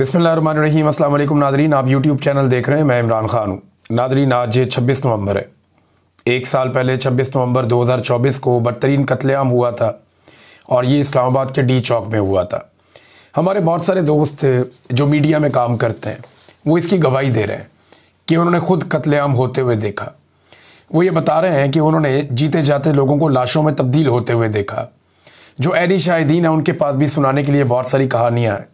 बिस्मिल्लाहिर्रहमानिर्रहीम। अस्सलाम वालेकुम नादरीन, आप यूट्यूब चैनल देख रहे हैं। मैं इमरान खान हूँ। नादरीन, आज 26 नवंबर है। एक साल पहले 26 नवंबर 2024 को बदतरीन कत्लेआम हुआ था और ये इस्लामाबाद के डी चौक में हुआ था। हमारे बहुत सारे दोस्त जो मीडिया में काम करते हैं वो इसकी गवाही दे रहे हैं कि उन्होंने खुद कत्लेआम होते हुए देखा। वो ये बता रहे हैं कि उन्होंने जीते जाते लोगों को लाशों में तब्दील होते हुए देखा। जो ऐनी शाहिदीन है उनके पास भी सुनाने के लिए बहुत सारी कहानियाँ हैं।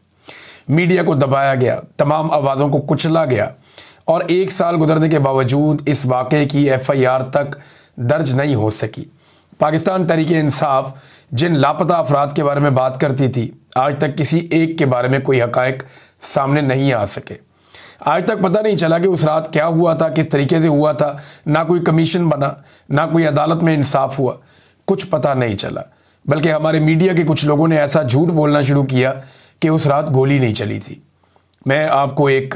मीडिया को दबाया गया, तमाम आवाज़ों को कुचला गया और एक साल गुजरने के बावजूद इस वाक़े की FIR तक दर्ज नहीं हो सकी। पाकिस्तान तहरीक-ए-इंसाफ जिन लापता अफराद के बारे में बात करती थी, आज तक किसी एक के बारे में कोई हक़ाइक़ सामने नहीं आ सके। आज तक पता नहीं चला कि उस रात क्या हुआ था, किस तरीके से हुआ था। ना कोई कमीशन बना, ना कोई अदालत में इंसाफ हुआ, कुछ पता नहीं चला। बल्कि हमारे मीडिया के कुछ लोगों ने ऐसा झूठ बोलना शुरू किया कि उस रात गोली नहीं चली थी। मैं आपको एक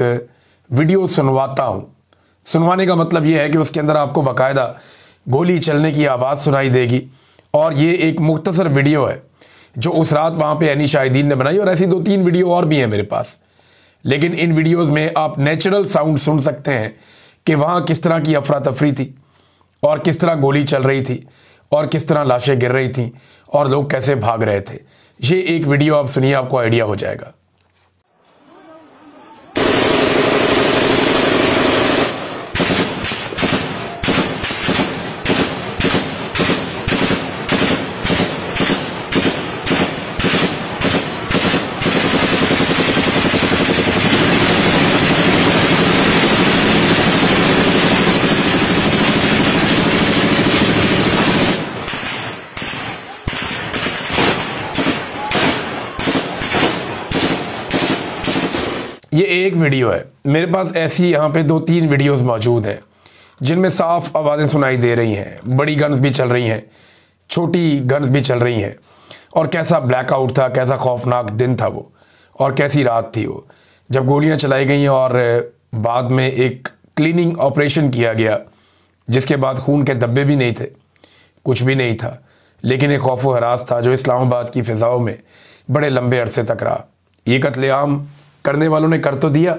वीडियो सुनवाता हूँ। सुनवाने का मतलब ये है कि उसके अंदर आपको बाकायदा गोली चलने की आवाज़ सुनाई देगी और ये एक मुख्तसर वीडियो है जो उस रात वहाँ पे ऐनी शाहिदीन ने बनाई। और ऐसी 2-3 वीडियो और भी हैं मेरे पास, लेकिन इन वीडियोज़ में आप नेचुरल साउंड सुन सकते हैं कि वहाँ किस तरह की अफरा तफरी थी और किस तरह गोली चल रही थी और किस तरह लाशें गिर रही थीं और लोग कैसे भाग रहे थे। ये एक वीडियो आप सुनिए, आपको आइडिया हो जाएगा। ये एक वीडियो है, मेरे पास ऐसी यहाँ पे 2-3 वीडियोस मौजूद हैं जिनमें साफ आवाज़ें सुनाई दे रही हैं। बड़ी गन्स भी चल रही हैं, छोटी गन्स भी चल रही हैं। और कैसा ब्लैकआउट था, कैसा खौफनाक दिन था वो, और कैसी रात थी वो, जब गोलियाँ चलाई गई और बाद में एक क्लीनिंग ऑपरेशन किया गया, जिसके बाद खून के धब्बे भी नहीं थे, कुछ भी नहीं था। लेकिन एक खौफ व हरास था जो इस्लामाबाद की फ़िज़ाओं में बड़े लंबे अरसे तक रहा। ये कत्लेआम करने वालों ने कर तो दिया,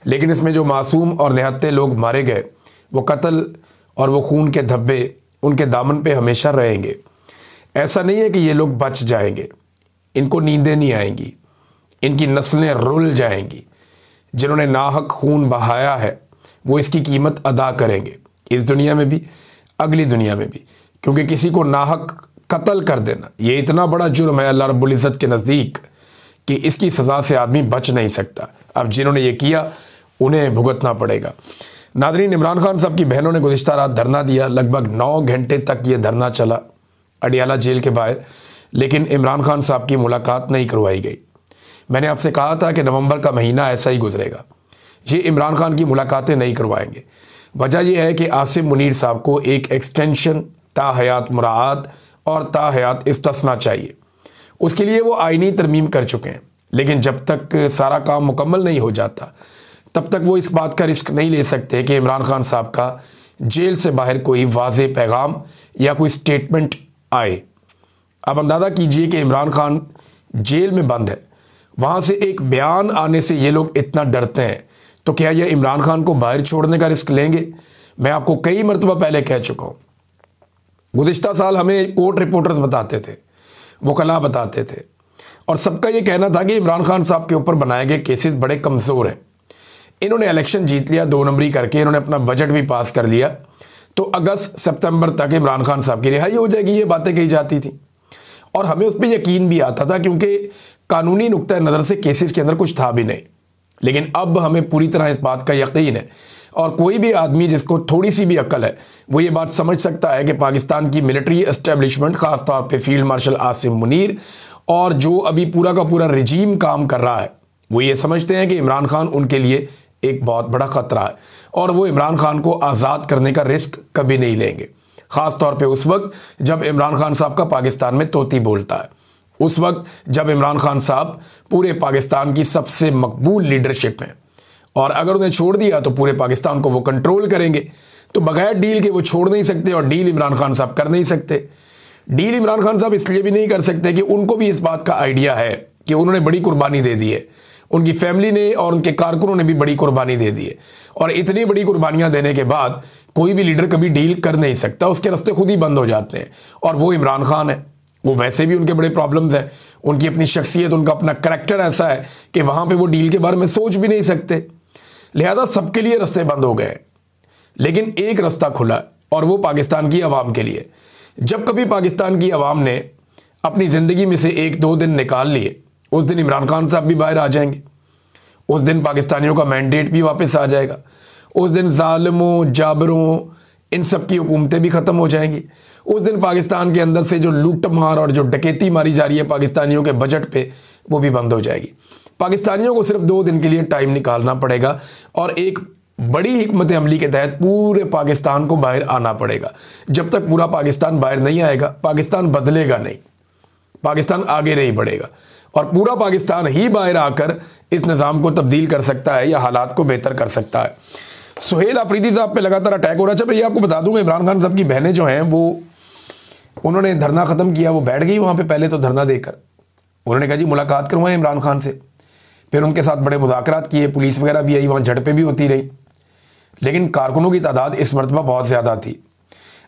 लेकिन इसमें जो मासूम और निहत्ते लोग मारे गए, वो कत्ल और वो खून के धब्बे उनके दामन पे हमेशा रहेंगे। ऐसा नहीं है कि ये लोग बच जाएंगे, इनको नींदें नहीं आएंगी, इनकी नस्लें रुल जाएंगी। जिन्होंने नाहक खून बहाया है वो इसकी कीमत अदा करेंगे, इस दुनिया में भी, अगली दुनिया में भी। क्योंकि किसी को नाहक कत्ल कर देना ये इतना बड़ा जुर्म है अल्लाह रब्बुल इज़्ज़त के नज़दीक कि इसकी सज़ा से आदमी बच नहीं सकता। अब जिन्होंने ये किया उन्हें भुगतना पड़ेगा। नादरीन, इमरान खान साहब की बहनों ने गुज़िश्ता रात धरना दिया। लगभग 9 घंटे तक ये धरना चला अडियाला जेल के बाहर, लेकिन इमरान खान साहब की मुलाकात नहीं करवाई गई। मैंने आपसे कहा था कि नवंबर का महीना ऐसा ही गुजरेगा, ये इमरान खान की मुलाकातें नहीं करवाएंगे। वजह यह है कि आसिम मुनीर साहब को एक एक्सटेंशन ताहयात मुराआत और ताहयात इस्तिस्ना चाहिए। उसके लिए वो आईनी तरमीम कर चुके हैं, लेकिन जब तक सारा काम मुकम्मल नहीं हो जाता तब तक वो इस बात का रिस्क नहीं ले सकते कि इमरान खान साहब का जेल से बाहर कोई वाज़े पैगाम या कोई स्टेटमेंट आए। अब अंदाज़ा कीजिए कि इमरान खान जेल में बंद है, वहाँ से एक बयान आने से ये लोग इतना डरते हैं, तो क्या ये इमरान खान को बाहर छोड़ने का रिस्क लेंगे? मैं आपको कई मरतबा पहले कह चुका हूँ। गुज़िश्ता साल हमें कोर्ट रिपोर्टर्स बताते थे, वकला बताते थे, और सबका ये कहना था कि इमरान खान साहब के ऊपर बनाए गए केसेस बड़े कमज़ोर हैं। इन्होंने इलेक्शन जीत लिया, 2 नंबरी करके इन्होंने अपना बजट भी पास कर लिया, तो अगस्त सितंबर तक इमरान खान साहब की रिहाई हो जाएगी, ये बातें कही जाती थी। और हमें उस पर यकीन भी आता था क्योंकि कानूनी नुक्ता नज़र से केसेस के अंदर कुछ था भी नहीं। लेकिन अब हमें पूरी तरह इस बात का यकीन है, और कोई भी आदमी जिसको थोड़ी सी भी अक्ल है वो ये बात समझ सकता है कि पाकिस्तान की मिलिट्री एस्टेब्लिशमेंट, ख़ास तौर पे फील्ड मार्शल आसिम मुनीर और जो अभी पूरा का पूरा रिजीम काम कर रहा है, वो ये समझते हैं कि इमरान खान उनके लिए एक बहुत बड़ा ख़तरा है और वो इमरान खान को आज़ाद करने का रिस्क कभी नहीं लेंगे। ख़ास तौर पे उस वक्त जब इमरान खान साहब का पाकिस्तान में तोती बोलता है, उस वक्त जब इमरान खान साहब पूरे पाकिस्तान की सबसे मकबूल लीडरशिप में, और अगर उन्हें छोड़ दिया तो पूरे पाकिस्तान को वो कंट्रोल करेंगे। तो बगैर डील के वो छोड़ नहीं सकते और डील इमरान खान साहब कर नहीं सकते। डील इमरान खान साहब इसलिए भी नहीं कर सकते कि उनको भी इस बात का आइडिया है कि उन्होंने बड़ी कुर्बानी दे दी है, उनकी फैमिली ने और उनके कारकुनों ने भी बड़ी कुर्बानी दे दी है। और इतनी बड़ी कुर्बानियां देने के बाद कोई भी लीडर कभी डील कर नहीं सकता, उसके रास्ते खुद ही बंद हो जाते हैं। और वो इमरान खान है। वो वैसे भी उनके बड़े प्रॉब्लम्स हैं, उनकी अपनी शख्सियत, उनका अपना करैक्टर ऐसा है कि वहाँ पे वो डील के बारे में सोच भी नहीं सकते। लिहाजा सबके लिए रास्ते बंद हो गए। लेकिन एक रास्ता खुला और वो पाकिस्तान की आवाम के लिए। जब कभी पाकिस्तान की आवाम ने अपनी ज़िंदगी में से 1-2 दिन निकाल लिए, उस दिन इमरान खान साहब भी बाहर आ जाएंगे। उस दिन पाकिस्तानियों का मैंडेट भी वापस आ जाएगा। उस दिन ज़ालिमों, जाबरों, इन सब की हुकूमतें भी ख़त्म हो जाएंगी। उस दिन पाकिस्तान के अंदर से जो लूट मार और जो डकैती मारी जा रही है पाकिस्तानियों के बजट पे, वो भी बंद हो जाएगी। पाकिस्तानियों को सिर्फ 2 दिन के लिए टाइम निकालना पड़ेगा और एक बड़ी हिकमत अमली के तहत पूरे पाकिस्तान को बाहर आना पड़ेगा। जब तक पूरा पाकिस्तान बाहर नहीं आएगा, पाकिस्तान बदलेगा नहीं, पाकिस्तान आगे नहीं बढ़ेगा। और पूरा पाकिस्तान ही बाहर आकर इस निज़ाम को तब्दील कर सकता है या हालात को बेहतर कर सकता है। सुहेल अफरीदी साहब पे लगातार अटैक हो रहा है। अच्छा भैया, आपको बता दूंगा, इमरान खान साहब की बहनें जो हैं वो उन्होंने धरना ख़त्म किया, वो बैठ गई वहाँ पे पहले तो धरना देकर। उन्होंने कहा जी मुलाकात करवाएं इमरान खान से। फिर उनके साथ बड़े मुज़ाकरात किए, पुलिस वगैरह भी आई, वहाँ झड़पें भी होती रही। लेकिन कारकुनों की तादाद इस मरतबा बहुत ज़्यादा थी।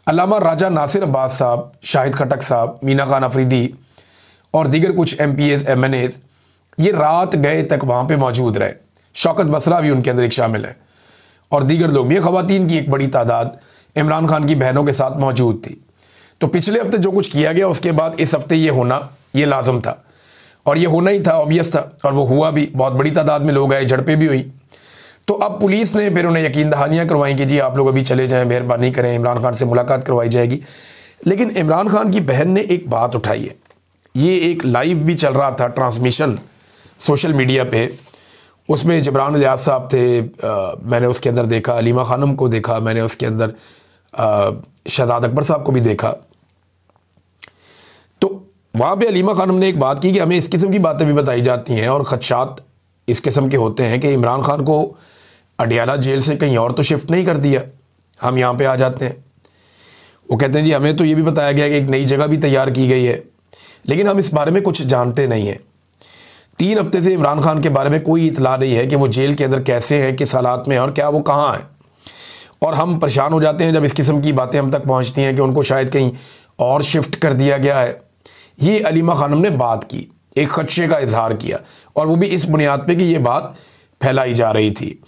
अल्लामा राजा नासिर अब्बास साहब, शाहिद खटक साहब, मीना खान अफरीदी और दीगर कुछ MPs MNAs ये रात गए तक वहाँ पे मौजूद रहे। शौकत बसरा भी उनके अंदर एक शामिल है और दीगर लोग भी। ख़वातीन की एक बड़ी तादाद इमरान खान की बहनों के साथ मौजूद थी। तो पिछले हफ्ते जो कुछ किया गया उसके बाद इस हफ्ते ये होना ये लाजम था और ये होना ही था, ऑब्वियस था, और वो हुआ भी। बहुत बड़ी तादाद में लोग आए, झड़पें भी हुई। तो अब पुलिस ने फिर उन्हें यकीन दहानियाँ करवाई कि जी आप लोग अभी चले जाएं, मेहरबानी करें, इमरान खान से मुलाकात करवाई जाएगी। लेकिन इमरान खान की बहन ने एक बात उठाई है। ये एक लाइव भी चल रहा था ट्रांसमिशन सोशल मीडिया पे, उसमें जबरान इलियास साहब थे, मैंने उसके अंदर देखा अलीमा खानम को देखा, मैंने उसके अंदर शहजाद अकबर साहब को भी देखा। तो वहाँ पे अलीमा खानम ने एक बात की कि हमें इस किस्म की बातें भी बताई जाती हैं और ख़दशात इस किस्म के होते हैं कि इमरान खान को अडियाला जेल से कहीं और तो शिफ्ट नहीं कर दिया, हम यहाँ पे आ जाते हैं। वो कहते हैं जी हमें तो ये भी बताया गया कि एक नई जगह भी तैयार की गई है, लेकिन हम इस बारे में कुछ जानते नहीं हैं। 3 हफ्ते से इमरान खान के बारे में कोई इतला नहीं है कि वो जेल के अंदर कैसे हैं, किस हालात में हैं और क्या वो कहाँ हैं। और हम परेशान हो जाते हैं जब इस किस्म की बातें हम तक पहुँचती हैं कि उनको शायद कहीं और शिफ्ट कर दिया गया है। ये अलीमा खानम ने बात की, एक खदशे का इजहार किया, और वो भी इस बुनियाद पे कि ये बात फैलाई जा रही थी।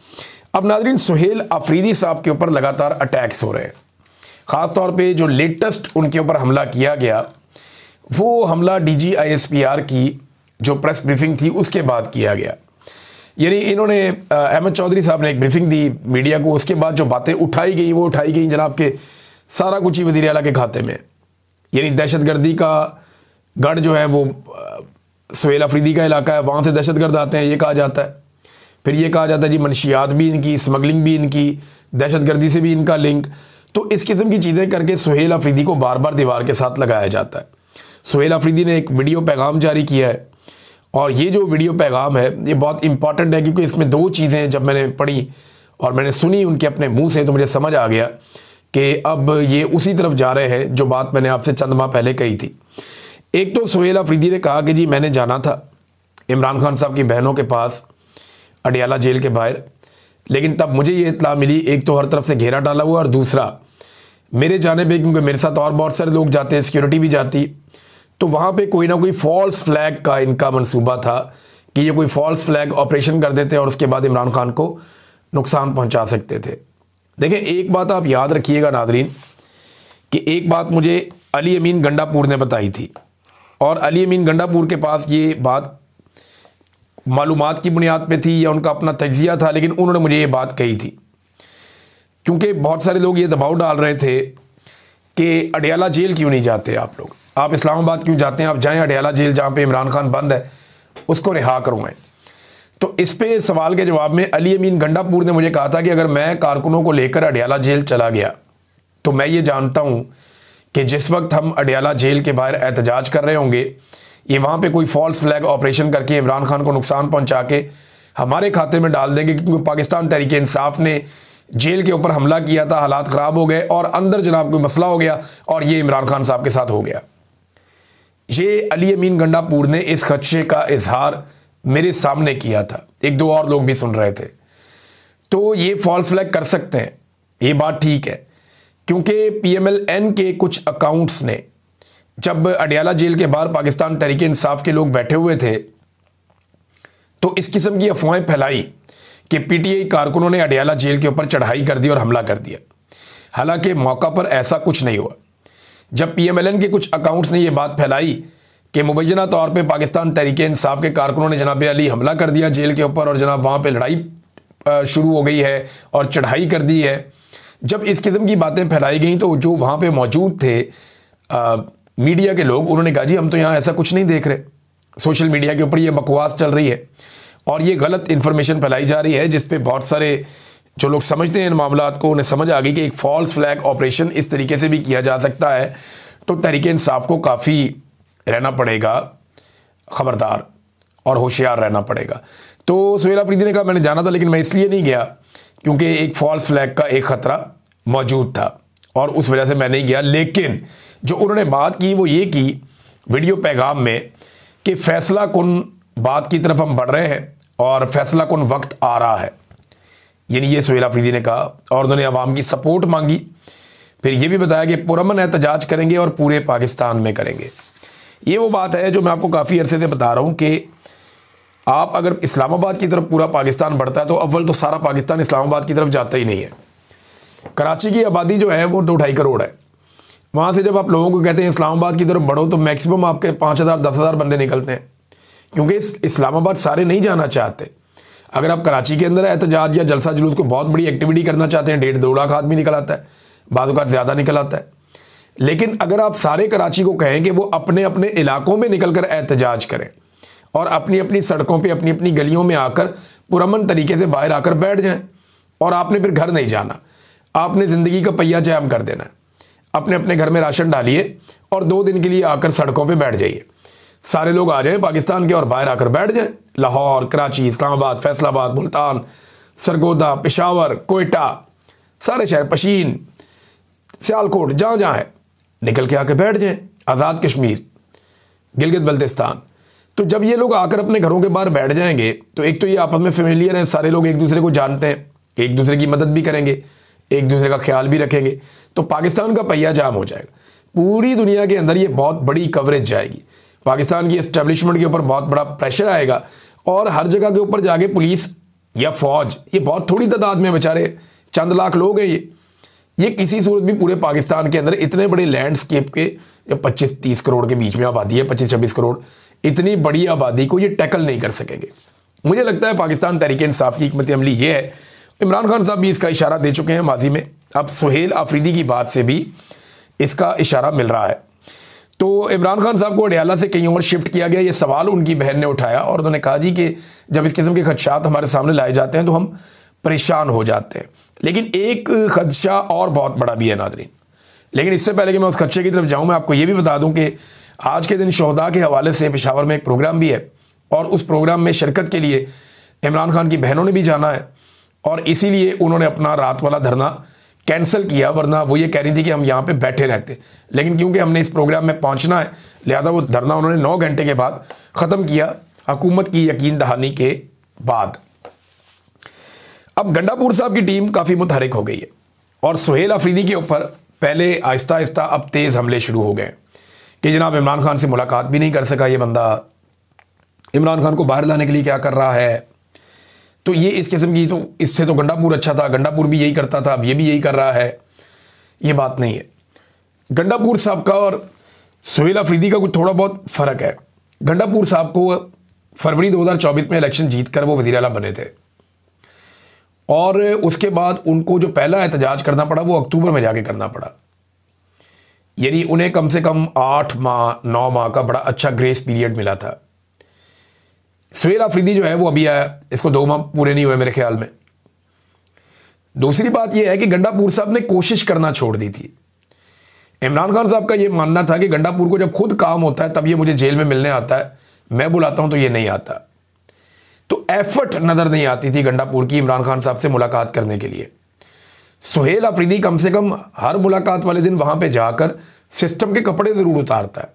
अब नाज़रीन, सुहेल अफरीदी साहब के ऊपर लगातार अटैक्स हो रहे हैं। ख़ास तौर पे जो लेटेस्ट उनके ऊपर हमला किया गया, वो हमला DG-ISPR की जो प्रेस ब्रीफिंग थी उसके बाद किया गया। यानी इन्होंने अहमद चौधरी साहब ने एक ब्रीफिंग दी मीडिया को, उसके बाद जो बातें उठाई गई वो उठाई गई जनाब के सारा कुछ ही वज़ीर आला के खाते में। यानी दहशतगर्दी का गढ़ जो है वो सुहेल अफरीदी का इलाका है, वहाँ से दहशतगर्द आते हैं ये कहा जाता है। फिर ये कहा जाता है जी मनशियात भी इनकी, स्मगलिंग भी इनकी, दहशतगर्दी से भी इनका लिंक। तो इस किस्म की चीज़ें करके सुहेल अफरीदी को बार बार दीवार के साथ लगाया जाता है। सुहेल अफरीदी ने एक वीडियो पैगाम जारी किया है और ये जो वीडियो पैगाम है ये बहुत इंपॉर्टेंट है, क्योंकि इसमें 2 चीज़ें जब मैंने पढ़ी और मैंने सुनी उनके अपने मुंह से, तो मुझे समझ आ गया कि अब ये उसी तरफ जा रहे हैं जो बात मैंने आपसे चंद माह पहले कही थी। एक तो सुहेल अफरीदी ने कहा कि जी मैंने जाना था इमरान खान साहब की बहनों के पास अडियाला जेल के बाहर, लेकिन तब मुझे ये इत्तला मिली, एक तो हर तरफ से घेरा डाला हुआ और दूसरा मेरे जाने पे, क्योंकि मेरे साथ और बहुत सारे लोग जाते हैं, सिक्योरिटी भी जाती, तो वहाँ पे कोई ना कोई फॉल्स फ्लैग का इनका मंसूबा था कि ये कोई फॉल्स फ्लैग ऑपरेशन कर देते और उसके बाद इमरान खान को नुकसान पहुँचा सकते थे। देखिए एक बात आप याद रखिएगा नाजरीन, कि एक बात मुझे अली अमीन गंडापुर ने बताई थी, और अली अमीन गंडापुर के पास ये बात मालूमात की बुनियाद पे थी या उनका अपना तज्जिया था, लेकिन उन्होंने मुझे ये बात कही थी। क्योंकि बहुत सारे लोग ये दबाव डाल रहे थे कि अडियाला जेल क्यों नहीं जाते आप लोग, आप इस्लामाबाद क्यों जाते हैं, आप जाएं अडियाला जेल जहाँ पे इमरान खान बंद है उसको रिहा करवाएं। तो इस पे सवाल के जवाब में अली अमीन गंडापुर ने मुझे कहा था कि अगर मैं कारकुनों को लेकर अडियाला जेल चला गया तो मैं ये जानता हूँ कि जिस वक्त हम अडियाला जेल के बाहर एहतजाज कर रहे होंगे, ये वहाँ पे कोई फॉल्स फ्लैग ऑपरेशन करके इमरान खान को नुकसान पहुँचा के हमारे खाते में डाल देंगे, क्योंकि पाकिस्तान तहरीक इंसाफ ने जेल के ऊपर हमला किया था, हालात ख़राब हो गए और अंदर जनाब कोई मसला हो गया और ये इमरान खान साहब के साथ हो गया। ये अली अमीन गंडापुर ने इस खदशे का इजहार मेरे सामने किया था, एक दो और लोग भी सुन रहे थे, तो ये फॉल्स फ्लैग कर सकते हैं, ये बात ठीक है। क्योंकि पीएमएलएन के कुछ अकाउंट्स ने, जब अडयाला जेल के बाहर पाकिस्तान तहरीक इंसाफ के लोग बैठे हुए थे, तो इस किस्म की अफवाहें फैलाई कि पीटीआई कारकुनों ने अडयाला जेल के ऊपर चढ़ाई कर दी और हमला कर दिया। हालांकि मौका पर ऐसा कुछ नहीं हुआ। जब पीएमएलएन के कुछ अकाउंट्स ने यह बात फैलाई कि मुबैना तौर पे पाकिस्तान तहरीक इंसाफ के कारकुनों ने जनाब अली हमला कर दिया जेल के ऊपर और जनाब वहाँ पे लड़ाई शुरू हो गई है और चढ़ाई कर दी है, जब इस किस्म की बातें फैलाई गई तो जो वहाँ पे मौजूद थे मीडिया के लोग, उन्होंने कहा जी हम तो यहाँ ऐसा कुछ नहीं देख रहे, सोशल मीडिया के ऊपर ये बकवास चल रही है और ये गलत इन्फॉर्मेशन फैलाई जा रही है, जिस पे बहुत सारे जो लोग समझते हैं इन मामलात को, उन्हें समझ आ गई कि एक फॉल्स फ्लैग ऑपरेशन इस तरीके से भी किया जा सकता है। तो तहरीक इंसाफ को काफ़ी रहना पड़ेगा, ख़बरदार और होशियार रहना पड़ेगा। तो सुहेल अफरीदी ने कहा मैंने जाना था लेकिन मैं इसलिए नहीं गया क्योंकि एक फॉल्स फ्लैग का एक ख़तरा मौजूद था और उस वजह से मैं नहीं गया। लेकिन जो उन्होंने बात की वो ये की वीडियो पैगाम में कि फैसला कुन बात की तरफ हम बढ़ रहे हैं और फैसला कुन वक्त आ रहा है, यानी ये सुहेल अफरीदी ने कहा। और उन्होंने अवाम की सपोर्ट मांगी, फिर ये भी बताया कि पुरअमन एहतजाज करेंगे और पूरे पाकिस्तान में करेंगे। ये वो बात है जो मैं आपको काफ़ी अरसे से बता रहा हूँ कि आप अगर इस्लामाबाद की तरफ पूरा पाकिस्तान बढ़ता है तो अव्वल तो सारा पाकिस्तान इस्लामाबाद की तरफ जाता ही नहीं है। कराची की आबादी जो है वो 2-2.5 करोड़ है। वहाँ से जब आप लोगों को कहते हैं इस्लामाबाद की तरफ बढ़ो तो मैक्सिमम आपके 5,000-10,000 बंदे निकलते हैं, क्योंकि इस्लामाबाद सारे नहीं जाना चाहते। अगर आप कराची के अंदर एहतजाज या जलसा जुलूस को बहुत बड़ी एक्टिविटी करना चाहते हैं, 1.5-2 लाख आदमी निकल आता है, बाद औक़ात ज़्यादा निकल आता है। लेकिन अगर आप सारे कराची को कहें कि वो अपने अपने इलाकों में निकल कर एहतजाज करें और अपनी अपनी सड़कों पे अपनी अपनी गलियों में आकर पुरअमन तरीके से बाहर आकर बैठ जाएं, और आपने फिर घर नहीं जाना, आपने ज़िंदगी का पहिया जैम कर देना है, अपने अपने घर में राशन डालिए और 2 दिन के लिए आकर सड़कों पे बैठ जाइए। सारे लोग आ जाएं पाकिस्तान के और बाहर आकर बैठ जाएं। लाहौर, कराची, इस्लामाबाद, फैसलाबाद, मुल्तान, सरगोदा, पेशावर, कोयटा, सारे शहर, पशीन, सियालकोट, जहाँ जहाँ है निकल के आकर बैठ जाएं। आज़ाद कश्मीर, गिलगित बल्तिस्तान। तो जब ये लोग आकर अपने घरों के बाहर बैठ जाएंगे तो एक तो ये आपस में फेमिलियर हैं, सारे लोग एक दूसरे को जानते हैं, एक दूसरे की मदद भी करेंगे, एक दूसरे का ख्याल भी रखेंगे, तो पाकिस्तान का पहिया जाम हो जाएगा। पूरी दुनिया के अंदर ये बहुत बड़ी कवरेज जाएगी, पाकिस्तान की एस्टेब्लिशमेंट के ऊपर बहुत बड़ा प्रेशर आएगा और हर जगह के ऊपर जाके पुलिस या फौज, ये बहुत थोड़ी तादाद में बेचारे चंद लाख लोग हैं, ये किसी सूरत भी पूरे पाकिस्तान के अंदर इतने बड़े लैंडस्केप के 25-30 करोड़ के बीच में आबादी है, 25-26 करोड़, इतनी बड़ी आबादी को ये टैकल नहीं कर सकेंगे। मुझे लगता है पाकिस्तान तहरीक इंसाफ की हिकमत अमली ये है। इमरान खान साहब भी इसका इशारा दे चुके हैं माजी में, अब सुहेल अफरीदी की बात से भी इसका इशारा मिल रहा है। तो इमरान खान साहब को अडयाला से कहीं और शिफ्ट किया गया, ये सवाल उनकी बहन ने उठाया और उन्होंने कहा जी कि जब इस किस्म के खदशात हमारे सामने लाए जाते हैं तो हम परेशान हो जाते हैं। लेकिन एक खदशा और बहुत बड़ा भी है नाज़रीन। लेकिन इससे पहले कि मैं उस खदशे की तरफ जाऊँ, मैं आपको ये भी बता दूँ कि आज के दिन शोहदा के हवाले से पेशावर में एक प्रोग्राम भी है और उस प्रोग्राम में शिरकत के लिए इमरान खान की बहनों ने भी जाना है और इसीलिए उन्होंने अपना रात वाला धरना कैंसिल किया, वरना वो ये कह रही थी कि हम यहाँ पे बैठे रहते, लेकिन क्योंकि हमने इस प्रोग्राम में पहुँचना है लिहाजा वो धरना उन्होंने 9 घंटे के बाद ख़त्म किया, हुकूमत की यकीन दहानी के बाद। अब गंडापुर साहब की टीम काफ़ी मुतहरिक हो गई है और सुहेल अफरीदी के ऊपर पहले आहिस्ता आहिस्ता अब तेज़ हमले शुरू हो गए कि जनाब इमरान खान से मुलाकात भी नहीं कर सका ये बंदा, इमरान खान को बाहर लाने के लिए क्या कर रहा है। तो ये इस किस्म की, तो इससे तो गंडापुर अच्छा था, गंडापुर भी यही करता था, अब ये भी यही कर रहा है, ये बात नहीं है। गंडापुर साहब का और सुहेल अफरीदी का कुछ थोड़ा बहुत फ़र्क है। गंडापुर साहब को फरवरी 2024 में इलेक्शन जीत कर वो वज़ीर आला बने थे और उसके बाद उनको जो पहला एहतजाज करना पड़ा वो अक्टूबर में जाके करना पड़ा, यानी उन्हें कम से कम 8 माह 9 माह का बड़ा अच्छा ग्रेस पीरियड मिला था। सुहेल अफरीदी जो है वो अभी आया, इसको 2 माह पूरे नहीं हुए मेरे ख्याल में। दूसरी बात यह है कि गंडापुर साहब ने कोशिश करना छोड़ दी थी। इमरान खान साहब का ये मानना था कि गंडापुर को जब खुद काम होता है तब ये मुझे जेल में मिलने आता है, मैं बुलाता हूं तो ये नहीं आता। तो एफर्ट नज़र नहीं आती थी गंडापुर की इमरान खान साहब से मुलाकात करने के लिए। सुहेल अफरीदी कम से कम हर मुलाकात वाले दिन वहां पे जाकर सिस्टम के कपड़े ज़रूर उतारता है,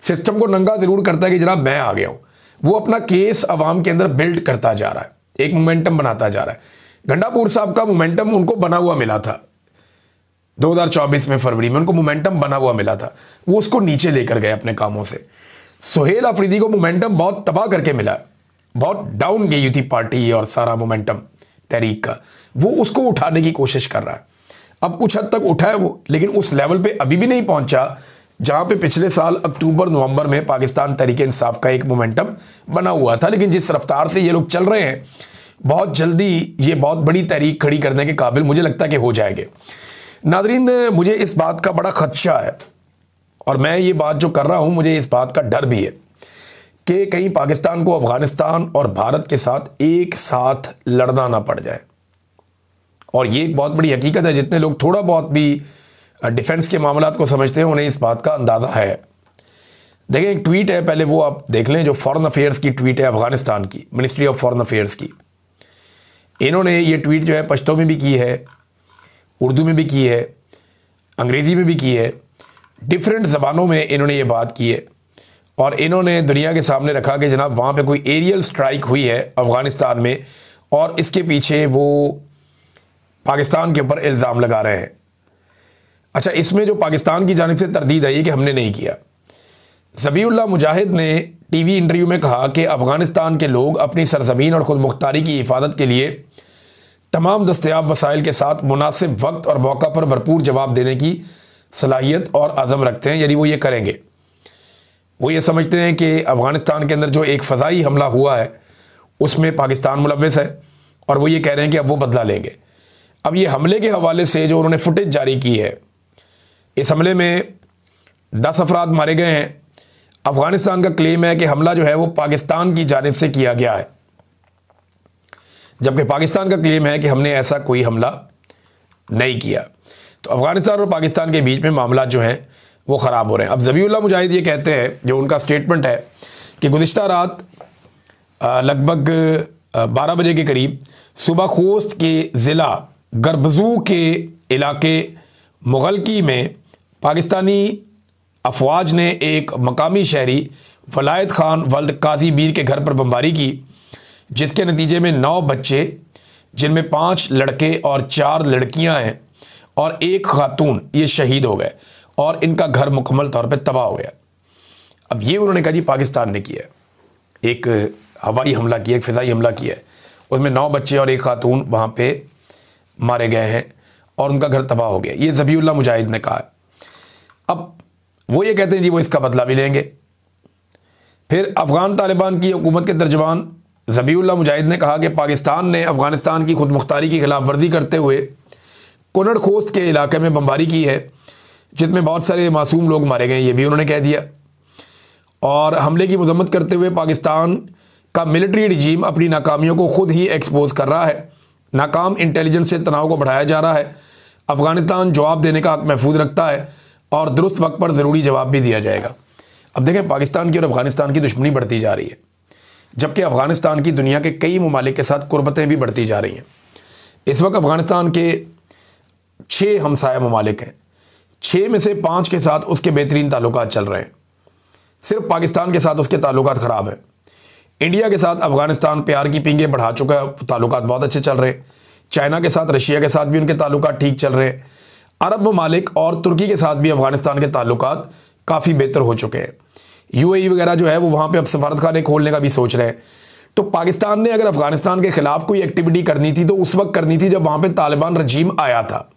सिस्टम को नंगा ज़रूर करता है कि जनाब मैं आ गया हूँ, वो अपना केस अवाम के अंदर बिल्ड करता जा रहा है, एक मोमेंटम बनाता जा रहा है। गंडापुर साहब का मोमेंटम उनको बना हुआ मिला था 2024 में फरवरी में, उनको मोमेंटम बना हुआ मिला था, वो उसको नीचे लेकर गए अपने कामों से। सुहेल अफरीदी को मोमेंटम बहुत तबाह करके मिला, बहुत डाउन गई थी पार्टी और सारा मोमेंटम तहरीक का, वो उसको उठाने की कोशिश कर रहा है। अब कुछ हद तक उठा है वो, लेकिन उस लेवल पे अभी भी नहीं पहुंचा जहां पे पिछले साल अक्टूबर नवंबर में पाकिस्तान तहरीक इंसाफ का एक मोमेंटम बना हुआ था। लेकिन जिस रफ्तार से ये लोग चल रहे हैं, बहुत जल्दी ये बहुत बड़ी तहरीक खड़ी करने के काबिल मुझे लगता है कि हो जाएंगे। नादरीन, मुझे इस बात का बड़ा खदशा है और मैं ये बात जो कर रहा हूं, मुझे इस बात का डर भी है कि कहीं पाकिस्तान को अफगानिस्तान और भारत के साथ एक साथ लड़ना ना पड़ जाए। और ये एक बहुत बड़ी हकीकत है, जितने लोग थोड़ा बहुत भी डिफेंस के मामलात को समझते हैं उन्हें इस बात का अंदाज़ा है। देखें, एक ट्वीट है, पहले वो आप देख लें, जो फॉरेन अफेयर्स की ट्वीट है अफगानिस्तान की, मिनिस्ट्री ऑफ फॉरेन अफेयर्स की। इन्होंने ये ट्वीट जो है पश्तो में भी की है, उर्दू में भी की है, अंग्रेज़ी में भी की है, डिफरेंट ज़बानों में इन्होंने ये बात की है। और इन्होंने दुनिया के सामने रखा कि जनाब वहाँ पे कोई एरियल स्ट्राइक हुई है अफ़गानिस्तान में और इसके पीछे वो पाकिस्तान के ऊपर इल्ज़ाम लगा रहे हैं। अच्छा, इसमें जो पाकिस्तान की जानिब से तरदीद आई कि हमने नहीं किया। ज़बीउल्लाह मुजाहिद ने टीवी इंटरव्यू में कहा कि अफ़गानिस्तान के लोग अपनी सरज़मीन और ख़ुद मुख्तारी की हिफाजत के लिए तमाम दस्तयाब वसाइल के साथ मुनासिब वक्त और मौका पर भरपूर जवाब देने की सलाहियत और अज़म रखते हैं, यानी वो ये करेंगे। वो ये समझते हैं कि अफ़गानिस्तान के अंदर जो एक फ़ज़ाई हमला हुआ है उसमें पाकिस्तान मुलव्वस है और वो ये कह रहे हैं कि अब वो बदला लेंगे। अब ये हमले के हवाले से जो उन्होंने फुटेज जारी की है, इस हमले में 10 अफराद मारे गए हैं। अफ़गानिस्तान का क्लेम है कि हमला जो है वो पाकिस्तान की जानिब से किया गया है, जबकि पाकिस्तान का क्लेम है कि हमने ऐसा कोई हमला नहीं किया। तो अफ़गानिस्तान और पाकिस्तान के बीच में मामला जो हैं वो ख़राब हो रहे हैं। अब ज़बीउल्लाह मुजाहिद ये कहते हैं, जो उनका स्टेटमेंट है, कि गुज़िश्ता रात लगभग 12 बजे के करीब सुबह खोस्त के ज़िला गर्बजू के इलाके मुगलकी में पाकिस्तानी अफवाज ने एक मकामी शहरी वलायत खान वल्द काजी बीर के घर पर बमबारी की, जिसके नतीजे में 9 बच्चे, जिनमें 5 लड़के और 4 लड़कियां हैं और 1 खातून, ये शहीद हो गए और इनका घर मुकम्मल तौर पे तबाह हो गया। अब ये उन्होंने कहा जी पाकिस्तान ने किया है, एक हवाई हमला किया, एक फ़िज़ाई हमला किया है, उसमें 9 बच्चे और 1 खातून वहाँ पे मारे गए हैं और उनका घर तबाह हो गया। ये ज़बीउल्लाह मुजाहिद ने कहा है। अब वो ये कहते हैं जी वो इसका बदला भी लेंगे। फिर अफ़गान तालिबान की हुकूमत के तर्जुमान ज़बीउल्लाह मुजाहिद ने कहा कि पाकिस्तान ने अफ़गानिस्तान की खुद मुख्तारी की खिलाफ वर्जी करते हुए कुनड़ खोस्त के इलाके में बमबारी की है, जिसमें बहुत सारे मासूम लोग मारे गए, ये भी उन्होंने कह दिया। और हमले की मजम्मत करते हुए पाकिस्तान का मिलिट्री रिजीम अपनी नाकामियों को खुद ही एक्सपोज कर रहा है। नाकाम इंटेलिजेंस से तनाव को बढ़ाया जा रहा है। अफ़गानिस्तान जवाब देने का हक महफूज रखता है और दुरुस्त वक्त पर ज़रूरी जवाब भी दिया जाएगा। अब देखें, पाकिस्तान की और अफ़गानिस्तान की दुश्मनी बढ़ती जा रही है, जबकि अफ़गानिस्तान की दुनिया के कई ममालिक के साथ कुर्बतें भी बढ़ती जा रही हैं। इस वक्त अफ़गानिस्तान के 6 हमसाया ममालिक हैं, 6 में से 5 के साथ उसके बेहतरीन ताल्लुकात चल रहे हैं। सिर्फ पाकिस्तान के साथ उसके ताल्लुकात ख़राब हैं। इंडिया के साथ अफ़गानिस्तान प्यार की पींगे बढ़ा चुका है, ताल्लुकात बहुत अच्छे चल रहे हैं। चाइना के साथ, रशिया के साथ भी उनके ताल्लुकात ठीक चल रहे हैं। अरब ममालिक और तुर्की के साथ भी अफ़गानिस्तान के ताल्लुकात काफ़ी बेहतर हो चुके हैं। UAE वगैरह जो है वो वहाँ पे अब सफारतखाने खोलने का भी सोच रहे हैं। तो पाकिस्तान ने अगर अफ़गानिस्तान के ख़िलाफ़ कोई एक्टिविटी करनी थी तो उस वक्त करनी थी जब वहाँ पे तालिबान रजीम आया था।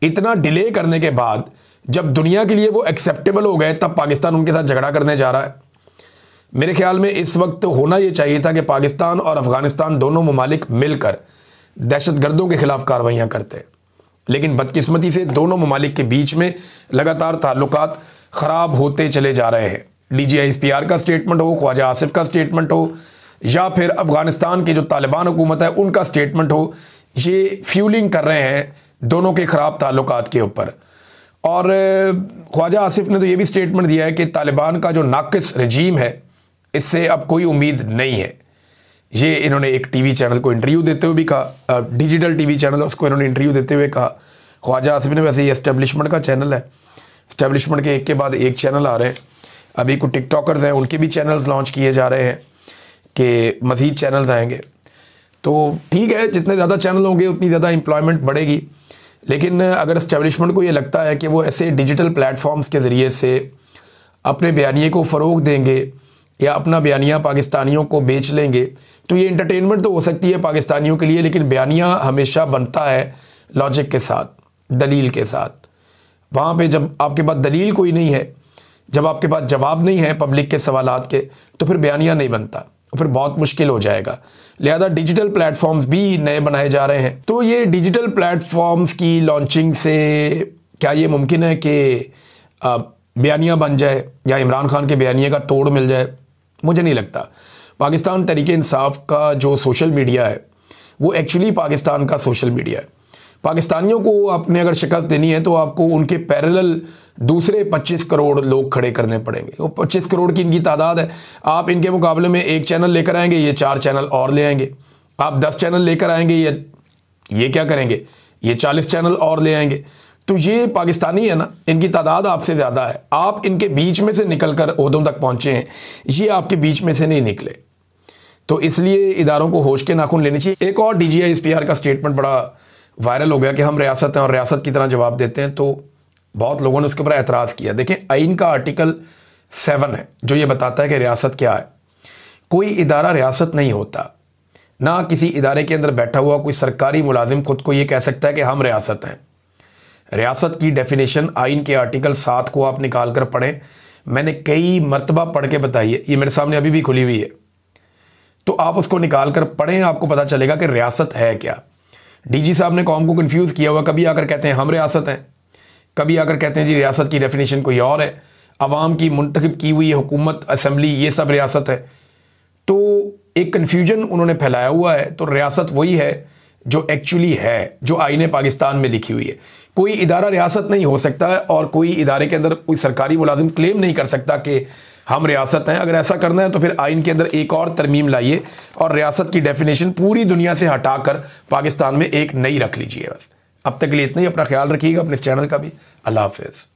इतना डिले करने के बाद जब दुनिया के लिए वो एक्सेप्टेबल हो गए, तब पाकिस्तान उनके साथ झगड़ा करने जा रहा है। मेरे ख्याल में इस वक्त होना ये चाहिए था कि पाकिस्तान और अफ़गानिस्तान दोनों ममालिक मिलकर दहशतगर्दों के ख़िलाफ़ कार्रवाइयाँ करते, लेकिन बदकिस्मती से दोनों ममालिक के बीच में लगातार ताल्लुकात ख़राब होते चले जा रहे हैं। DGISPR का स्टेटमेंट हो, ख्वाजा आसिफ का स्टेटमेंट हो, या फिर अफ़गानिस्तान की जो तालिबान हुकूमत है उनका स्टेटमेंट हो, ये फ्यूलिंग कर रहे हैं दोनों के ख़राब ताल्लुकात के ऊपर। और ख्वाजा आसिफ ने तो ये भी स्टेटमेंट दिया है कि तालिबान का जो नाक़िस रजीम है इससे अब कोई उम्मीद नहीं है। ये इन्होंने एक टीवी चैनल को इंटरव्यू देते हुए भी कहा, डिजिटल टीवी चैनल है उसको इन्होंने इंटरव्यू देते हुए कहा। ख्वाजा आसिफ ने, वैसे ये एस्टेब्लिशमेंट का चैनल है, एस्टेब्लिशमेंट के एक के बाद एक चैनल आ रहे हैं। अभी कुछ टिकटॉकर्स हैं उनके भी चैनल्स लॉन्च किए जा रहे हैं। कि मज़ीद चैनल्स आएंगे। तो ठीक है, जितने ज़्यादा चैनल होंगे उतनी ज़्यादा एम्प्लॉयमेंट बढ़ेगी। लेकिन अगर इस्टेब्लिशमेंट को ये लगता है कि वो ऐसे डिजिटल प्लेटफॉर्म्स के ज़रिए से अपने बयानिए को फ़रोग़ देंगे या अपना बयानिया पाकिस्तानियों को बेच लेंगे, तो ये इंटरटेनमेंट तो हो सकती है पाकिस्तानियों के लिए, लेकिन बयानिया हमेशा बनता है लॉजिक के साथ, दलील के साथ। वहाँ पे जब आपके पास दलील कोई नहीं है, जब आपके पास जवाब नहीं है पब्लिक के सवालात के, तो फिर बयानिया नहीं बनता, फिर बहुत मुश्किल हो जाएगा। लिहाजा डिजिटल प्लेटफॉर्म्स भी नए बनाए जा रहे हैं। तो ये डिजिटल प्लेटफॉर्म्स की लॉन्चिंग से क्या ये मुमकिन है कि बयानिया बन जाए या इमरान खान के बयानिए का तोड़ मिल जाए? मुझे नहीं लगता। पाकिस्तान तहरीक इंसाफ का जो सोशल मीडिया है वो एक्चुअली पाकिस्तान का सोशल मीडिया है। पाकिस्तानियों को आपने अगर शिकस्त देनी है तो आपको उनके पैरेलल दूसरे 25 करोड़ लोग खड़े करने पड़ेंगे। वो 25 करोड़ की इनकी तादाद है। आप इनके मुकाबले में एक चैनल लेकर आएंगे, ये 4 चैनल और ले आएंगे। आप 10 चैनल लेकर आएंगे, ये क्या करेंगे, ये 40 चैनल और ले आएंगे। तो ये पाकिस्तानी है ना, इनकी तादाद आपसे ज़्यादा है। आप इनके बीच में से निकल कर ओहदों तक पहुँचे हैं, ये आपके बीच में से नहीं निकले। तो इसलिए इदारों को होश के नाखून लेने चाहिए। एक और DGI-SPR का स्टेटमेंट बड़ा वायरल हो गया कि हम रियासत हैं और रियासत की तरह जवाब देते हैं, तो बहुत लोगों ने उसके ऊपर एतराज़ किया। देखें, आइन का आर्टिकल 7 है जो ये बताता है कि रियासत क्या है। कोई इदारा रियासत नहीं होता, ना किसी इदारे के अंदर बैठा हुआ कोई सरकारी मुलाजिम खुद को ये कह सकता है कि हम रियासत हैं। रियासत की डेफिनेशन आइन के आर्टिकल 7 को आप निकाल कर पढ़ें। मैंने कई मरतबा पढ़ के बताई है, ये मेरे सामने अभी भी खुली हुई है, तो आप उसको निकाल कर पढ़ें, आपको पता चलेगा कि रियासत है क्या। DG साहब ने कौम को कंफ्यूज किया हुआ, कभी आकर कहते हैं हम रियासत हैं, कभी आकर कहते हैं जी रियासत की डेफिनेशन कोई और है, अवाम की मुंतखब की हुई हुकूमत, असम्बली, ये सब रियासत है। तो एक कन्फ्यूजन उन्होंने फैलाया हुआ है। तो रियासत वही है जो एक्चुअली है, जो आईने पाकिस्तान में लिखी हुई है। कोई इदारा रियासत नहीं हो सकता है और कोई इदारे के अंदर कोई सरकारी मुलाजिम क्लेम नहीं कर सकता कि हम रियासत हैं। अगर ऐसा करना है तो फिर आइन के अंदर एक और तरमीम लाइए और रियासत की डेफिनेशन पूरी दुनिया से हटाकर पाकिस्तान में एक नई रख लीजिए। बस अब तक के लिए इतना ही। अपना ख्याल रखिएगा, अपने चैनल का भी। अल्लाह हाफिज़।